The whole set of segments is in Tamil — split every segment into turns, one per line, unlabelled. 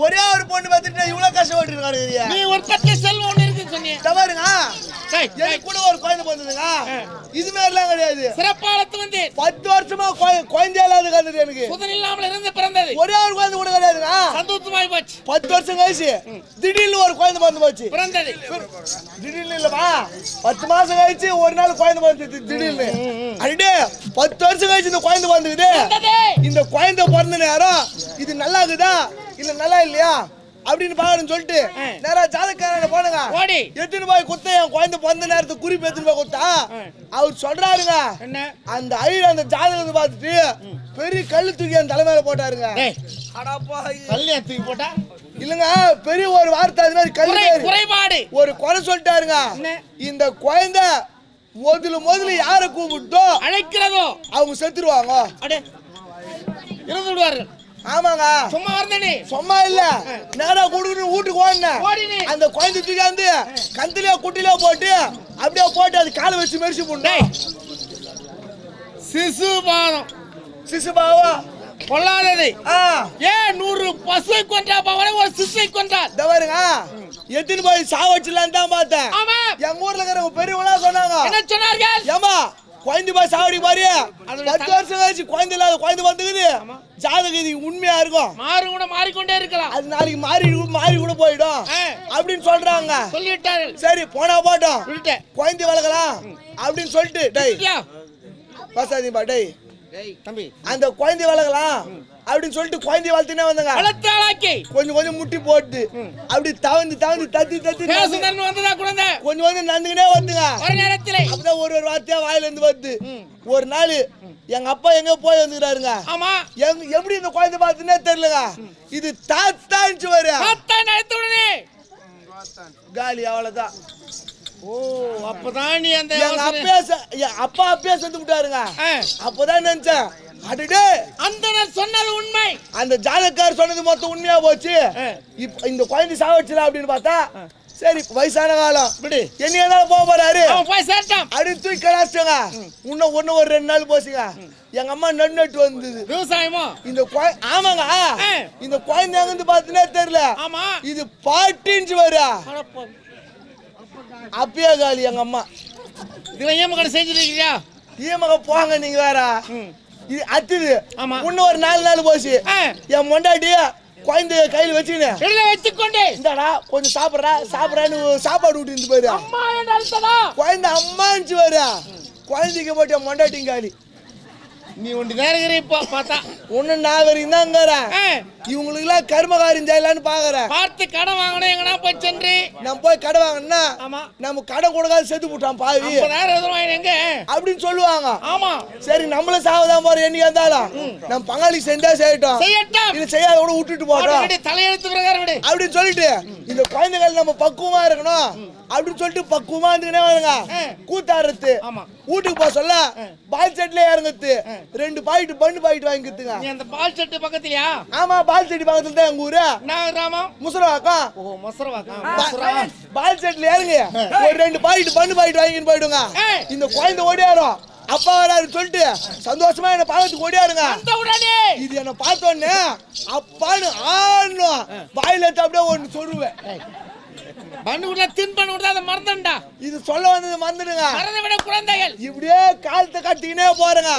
ஒரே ஒரு பொண்ணு பார்த்துட்டு இவ்வளவு கஷ்டப்பட்டு இருக்காரு.
நீ ஒரு பத்து செல்வம் ஒண்ணு இருக்குன்னு சொன்னீங்க.
தவறுங்க. எனக்கு கூட ஒரு குழந்தை பிறந்ததுங்க. இது மாதிரிலாம் கிடையாது.
சிறப்பாளத்து வந்து
10 வருஷமா குழந்தை இல்லாத கருது எனக்கு.
சுதன் இல்லாமல் இருந்து பிறந்தது.
ஒரே ஒரு குழந்தை கூட கிடையாதுங்க.
சந்தோஷமாய் போச்சு.
10 வருஷம் கழிச்சு திடீர்னு ஒரு குழந்தை பிறந்து போச்சு.
பிறந்தது
திடீர்னு இல்லமா 10 மாசம் கழிச்சு ஒரு நாள் குழந்தை பிறந்தது திடீர்னு. அடே 10 வருஷம் கழிச்சு இந்த குழந்தை பிறந்தது. இந்த குழந்தை பிறந்த நேரம் இது நல்லா இருக்குதா இல்ல நல்லா இல்லையா அப்படின்னு பாருன்னு சொல்லிட்டு நேரா ஜாதகக்காரன போனுங்க. எத்தனை போய் குத்த என் குழந்தை பிறந்த நேரத்துக்கு குறிப்பு எத்தனை போய் குத்தா அவர் சொல்றாருங்க. அந்த ஐயர் அந்த ஜாதகத்தை பார்த்துட்டு பெரிய கல்லு தூக்கி அந்த தலைமையில போட்டாருங்க.
தூக்கி போட்டா
இல்லங்க பெரிய ஒரு வார்த்தை அது மாதிரி
குறைபாடு ஒரு
குறை சொல்லிட்டாருங்க. இந்த குழந்தை முதல்ல யார கூப்பிட்டோ
அழைக்கிறதோ
அவங்க செத்துருவாங்க.
இறந்து விடுவார்கள்.
ஆமாங்க.
சும்மா வரனே
சும்மா இல்ல நேரா குடுக்குன்னு வீட்டுக்கு ஓடுனே. அந்த குழந்தை தூக்காந்து கந்திலே குட்டிலே போட்டு அப்படியே போட்டு அது காலை வச்சு மெரிச்சு போடணும். சிசுபாவா
கொல்லாதது. ஏன் 100 பசுவை கொன்றா பாவனை ஒரு சிசுவை கொன்றார்.
தவறுங்க. எத்தனை போய் சாவச்சிடலாம் தான் பார்த்தேன். எங்க ஊர்ல இருக்கிற பெரியவங்களா சொன்னாங்க.
என்ன சொன்னார்கள்?
ஏமா குழந்தை போய் சாவடி பாரு 10 வருஷம் கழிச்சு குழந்தை இல்லாத குழந்தை வந்துக்குது. ஜாதகம் இது உண்மையா இருக்கும்.
மாறிக்கொண்டே இருக்கலாம்.
அது நாளைக்கு மாறி கூட போயிடும் அப்படின்னு சொல்றாங்க.
சொல்லிட்டார்கள்.
சரி போனா போட்டோம் குழந்தை வளர்க்கலாம் அப்படின்னு சொல்லிட்டு டேய் பசாதி பா டேய்
தம்பி
அந்த குழந்தை வளர்க்கலாம் அப்படின்னு சொல்லிட்டு குழந்தை வளர்த்துனே வந்தாங்க. கொஞ்சம் முட்டி போட்டு அப்படி தவந்து தத்தி
வந்ததா குழந்தை
கொஞ்சம் நந்துக்கினே வந்துங்க. அப்படிதான் ஒரு வார்த்தையா வாயில இருந்து வந்து ஒரு நாள் எங்க அப்பா எங்க போய் வந்துக்கிறாருங்க. எப்படி இந்த குழந்தை பார்த்துனே தெரியலங்க. இது தாத்தான்னு வர காலி அவ்வளவுதான்.
ஓ அப்பதான் நீ அந்த
அப்பா அப்பே செத்து விட்டாருங்க. அப்பதான் நினைச்சேன் அடடே
அந்த சொன்னது உண்மை.
அந்த ஜாதகக்காரர் சொன்னது மொத்தம் உண்மையா போச்சு. இந்த குழந்தை சாவடிச்சலாம் அப்படின்னு பார்த்தா சரி வயசான காலம் விடு என்னதான் போக போறாரு அப்படி தூக்கி கடாச்சுங்க. இன்னும் ஒரு 2 நாள் போச்சுங்க. எங்க அம்மா நட்டு வந்தது
விவசாயமா இந்த
ஆமாங்க. இந்த குழந்தை அங்கிருந்து பார்த்துனே தெரியல. இது பாட்டின்னு வரா அப்பயே காலி எங்க அம்மா.
இதுல ஏமக செஞ்சிருக்கீங்க.
ஏமக போங்க நீங்க வேற. இது அத்துது. இன்னும் ஒரு 4 நாள் போச்சு. என் மொண்டாட்டி குழந்தைய கையில வச்சுக்கினு இந்தாடா கொஞ்சம் சாப்பிட்றான்னு சாப்பாடு விட்டு இருந்து போயிரு. குழந்தை அம்மான்னு வரு. குழந்தைக்கு போட்டு என் மொண்டாட்டிங்க காலி.
நீ ஒன்று நேரம் இப்போ பார்த்தா
ஒன்னு நான் வரைக்கும் தான்ங்கிறேன். இவங்களுக்கு எல்லாம் கர்மகாரியம் செய்யலான்னு பாக்குறேன்.
பார்த்து கடை வாங்கணும் எங்கன்னா போய் சென்று
நம்ம போய் கடை வாங்கினா நம்ம கடை கொடுக்காது செத்து போட்டான் பாவி
எங்க
அப்படின்னு சொல்லுவாங்க.
ஆமா
சரி நம்மளும் சாவதான் போற என்னைக்கு இருந்தாலும் நம்ம பங்காளி செஞ்சா செய்யட்டும் இது செய்யாத கூட விட்டுட்டு போட்டோம்
தலையெழுத்து பிரகாரம்
அப்படின்னு சொல்லிட்டு இந்த குழந்தைகள் நம்ம பக்குவமா இருக்கணும் அப்படின்னு சொல்லிட்டு பக்குவமா இருந்துக்கினே வருங்க. கூத்தாடுறது வீட்டுக்கு போக சொல்ல பால் செட்ல இறங்குது 2 பாக்கெட் பண்ணு பாக்கெட் வாங்கிக்குதுங்க.
அந்த பால் செட் பக்கத்துலயா?
ஆமா பால் செட் பக்கத்துல தான் எங்க ஊரு.
நான் கிராமம்
முசரவாக்கம்.
ஓ முசரவாக்கம்.
பால் செட்ல இறங்கு ஒரு 2 பாக்கெட் பண்ணு பாக்கெட் வாங்கிட்டு போயிடுங்க. இந்த குழந்தை ஓடியாரும் அப்பா வராரு சொல்லிட்டு சந்தோஷமா என்ன பாக்கிறதுக்கு ஓடியாருங்க. இது என்ன பார்த்தோன்னே அப்பான்னு ஆடணும் வாயில அப்படியே ஒன்று சொல்லுவேன்.
மறந்துடா
இது சொல்ல வந்தது மறந்துடுங்க.
குழந்தைகள்
இப்படியே காலத்தை கட்டிக்கினே போறங்க.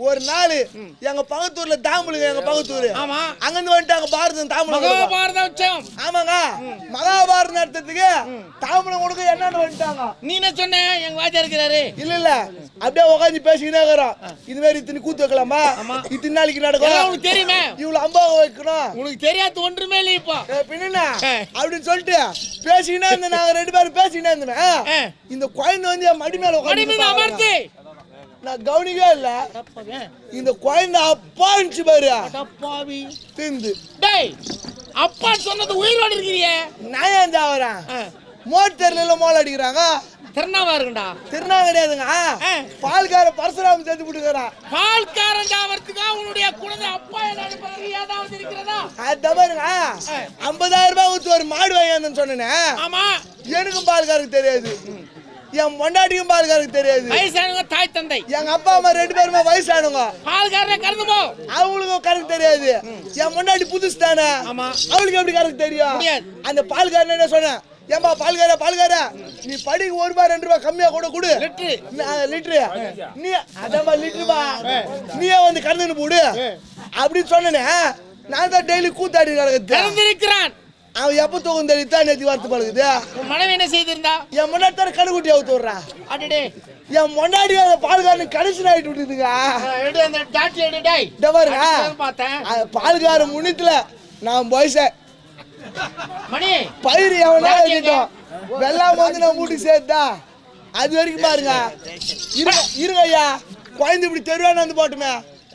ஒரு நாள் எங்க பக்கத்தூர்ல தாம்பூலுங்க எங்க பக்கத்தூர் அங்கிருந்து வந்துட்டாங்க பாரதம் தாம்பூலம். ஆமாங்க மகாபாரத நடத்துறதுக்கு தாம்பூலம் கொடுக்க என்னன்னு வந்துட்டாங்க.
நீ என்ன சொன்ன எங்க வாஜா இருக்கிறாரு?
இல்ல அப்படியே உட்காந்து பேசிக்கினே இருக்கிறோம். இது மாதிரி இத்தனை கூத்து வைக்கலாமா இத்தனை நாளைக்கு நடக்கும்
உனக்கு தெரியுமே
இவ்வளவு அம்பாவை வைக்கணும்
உனக்கு தெரியாது ஒன்றுமே இல்லை இப்போ
பின்ன அப்படின்னு சொல்லிட்டு பேசிக்கினே இருந்தேன். நாங்க 2 பேரும் பேசிக்கினே இருந்தேன். இந்த குழந்தை வந்து என் மடி மேல
உட்காந்து
நான் கவனிக்கவே இல்ல. இந்த குழந்தை அப்பா இருந்துச்சு பாரு திந்து
அப்பா சொன்னது உயிரோடு இருக்கிறியே.
நான் ஏன் சாவறேன் மோட்டர்ல மோல் அடிக்கிறாங்க.
திருநாவா இருக்குடா.
திருநா கிடையாதுங்க. பால்கார பரசுராம சேர்த்து விட்டுக்கிறான்.
பால்காரன் ஜாவறதுக்கு உன்னுடைய குழந்தை அப்பா என்ன ஏதாவது இருக்கிறதா?
அது பாருங்க 50,000 ரூபாய் ஊத்து ஒரு மாடு வாங்கினு சொன்னேன்.
ஆமா
எனக்கும் பால்காரருக்கு தெரியாது. என் பொண்டாட்டிக்கும் பால்காரருக்கு தெரியாது.
வயசானவங்க தாய் தந்தை.
எங்க அப்பா அம்மா 2 பேருமே வயசானவங்க.
பால்காரரை கறந்து போ.
அவங்களுக்கும் கறக்கு தெரியாது. என் பொண்டாட்டி புதுசு தானே, அவளுக்கு எப்படி கறக்கு தெரியும்? அந்த பால்காரன் என்ன சொன்னேன், ஏன்பா பால்கார நீ படிக்கு 1 ரூபா 2 ரூபா கம்மியா கூட கொடு லிட்டரு, நீ அதமா லிட்டருபா நீயே வந்து கறந்துன்னு போடு அப்படின்னு சொன்னேனே. நான் தான் டெய்லி கூத்தாடி
கறந்திருக்கிறான்.
அவன் எப்ப தூக்கம் தெரியுதா நேத்தி வார்த்தை பழகுது.
மனைவி என்ன செய்திருந்தா?
என் முன்னாடி கணுக்குட்டி அவுத்து விடுறா.
அடடே
என் முன்னாடி பால்காரன் கடைசி ஆயிட்டு விட்டுதுங்க. பால்கார முன்னிட்டுல நான் போய்சேன்
மணி
பயிர் எவனா வச்சுட்டோம். வெள்ளாம வந்து நான் மூட்டி சேர்த்தா அது வரைக்கும் பாருங்க. இருங்க ஐயா, குழந்தை இப்படி தெருவானு வந்து போட்டுமே.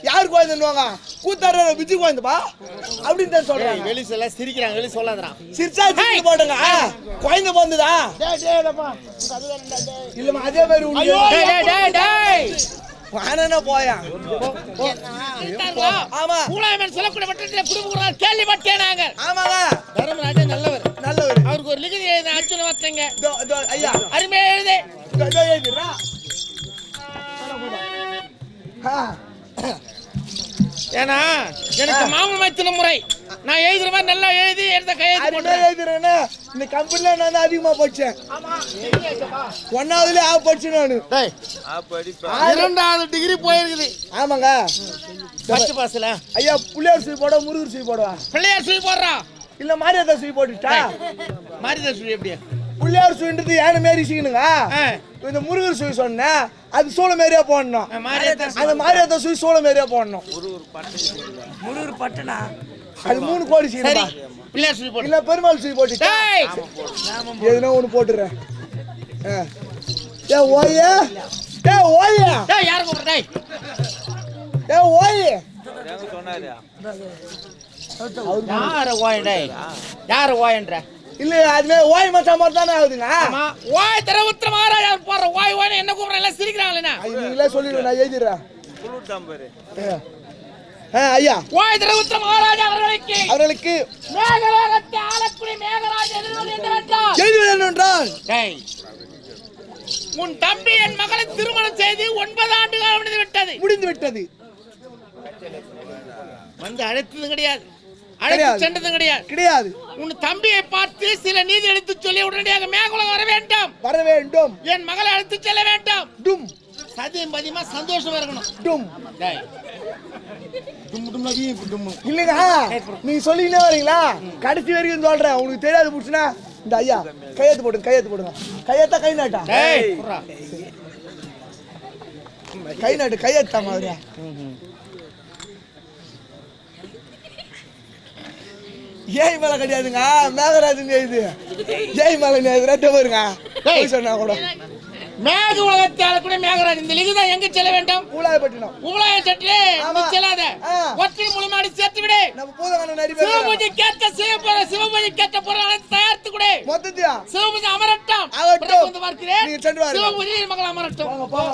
யாரு குழந்தைன்னுவாங்க? கூத்தாரு விஜய் குழந்தைப்பா அப்படின்னு தான் சொல்றேன்.
வெளி சொல்ல சிரிக்கிறாங்க, வெளி சொல்லாதான்
சிரிச்சா சிரிச்சு போட்டுங்க. குழந்தை பிறந்ததா இல்லமா அதே மாதிரி வானா போயா. ஆமா
சொல்லக்கூடிய மட்டத்தில் குடும்பம் கேள்விப்பட்டேன். நாங்க
ஆமாங்க
தர்மராஜன் நல்லவர்
நல்லவர்.
அவருக்கு ஒரு லிகிதி எழுத அர்ச்சனை வச்சங்க.
ஐயா
அருமையா எழுது. ஏன்னா எனக்கு மாமன் மைத்தின முறை நான் எழுதுற மாதிரி நல்லா எழுதி எடுத்த கையெழுத்து
எழுதுறேன்னு இந்த கம்பெனில நான் தான் அதிகமா படிச்சேன். 1ஆவதுல படிச்சேன் நானு.
2வது டிகிரி போயிருக்குது.
ஆமாங்க
ஃபர்ஸ்ட் பாஸ்ல.
ஐயா புள்ளையார் சுழி போட முருகர் சுழி போடுவா.
பிள்ளையார் சுழி போடுறா
இல்ல மாரியாதா சுழி போட்டுட்டா?
மாரியாதா சுழி எப்படி?
புள்ளையார் சுழின்றது யானை மாரி சீனுங்க. இந்த முருகர் சுழி சொன்ன அது சோள மாரியா போடணும். அந்த மாரியாதா சுழி சோள மாரியா போடணும். முருகர் பட்டனா அது 3 கோடி சீனுங்க.
பிள்ளையார் சுழி போடு.
இல்ல பெருமாள் சுழி போட்டுட்டா எதுனா ஒன்னு போட்டுறேன். ஏ ஓயே ஏ ஓயே
டேய் யார் கூப்பிடுற? டேய்
ஏ ஓயே
எங்க சொன்னாரு?
யார் ஓயே? டேய் யார் ஓயன்ற?
இல்ல அதுமே ஓய் மச்சான் மாதிரி தானே ஆகுதுங்க.
ஆமா ஓய் தரவுத்திர மகாராஜா போற ஓய் ஓய் என்ன கூப்பிடுற? எல்லாம் சிரிக்கிறாங்களே.
நீங்களே சொல்லிடுங்க, நான் எழுதிடுறேன்.
புளுட்டாம் பாரு.
ஐயா
ஓய் தரவுத்திர மகாராஜா அவர்களுக்கு மேகலோகத்தை ஆளக்கூடிய மேகராஜா
எழுதுவேன்.
டேய் உன் தம்பி என் மகளை திருமணம் செய்து 9 ஆண்டுகள் முடிந்து விட்டது. வந்து அழைத்தது கிடையாது, அழைத்து சென்றதும் கிடையாது. உன் தம்பியை பார்த்து சில நீதி எடுத்து சொல்லி உடனடியாக மேகலோகம் வர வேண்டும். என் மகளை அழைத்து செல்ல வேண்டும். டும் சதியம் பதியமா சந்தோஷமா இருக்கணும். டும் டேய் டும் டும் நதி டும்
இல்லங்க. நீ சொல்லினே வரீங்களா? கடைசி வரைக்கும் சொல்றேன். உங்களுக்கு தெரியாது புடிச்சனா இந்த ஐயா கையெழுத்து போடுங்க. கையெழுத்தா கை நாட்டா?
டேய்
கை நாட்டு கையெழுத்தா மாதிரியா? ஏய் மேல கிடையாதுங்க, மேகராஜன் இது. ஏய் மேல ரெட்ட பாருங்க சொன்னா கூட.
மேக உலகத்தால கூட மேகராஜ் இந்த லிகிதம் எங்க செல்ல வேண்டும்?
ஊலாயப்பட்டினம்.
ஊலாயச்சட்டிலே செல்லாத ஒற்றை முழுமாடி சேர்த்து விடு.
நம்ம பூதகண்ணன் நரி பேர்
சிவபூஜை கேட்ட பொருளை தயாரித்து கொடு.
மொத்தத்தியா
சிவபூஜை அமரட்டும்.
ஆகட்டும்.
வந்து பார்க்கிறேன்.
நீங்க சென்று வாருங்க.
சிவபூஜை மகள் அமரட்டும்.
போங்க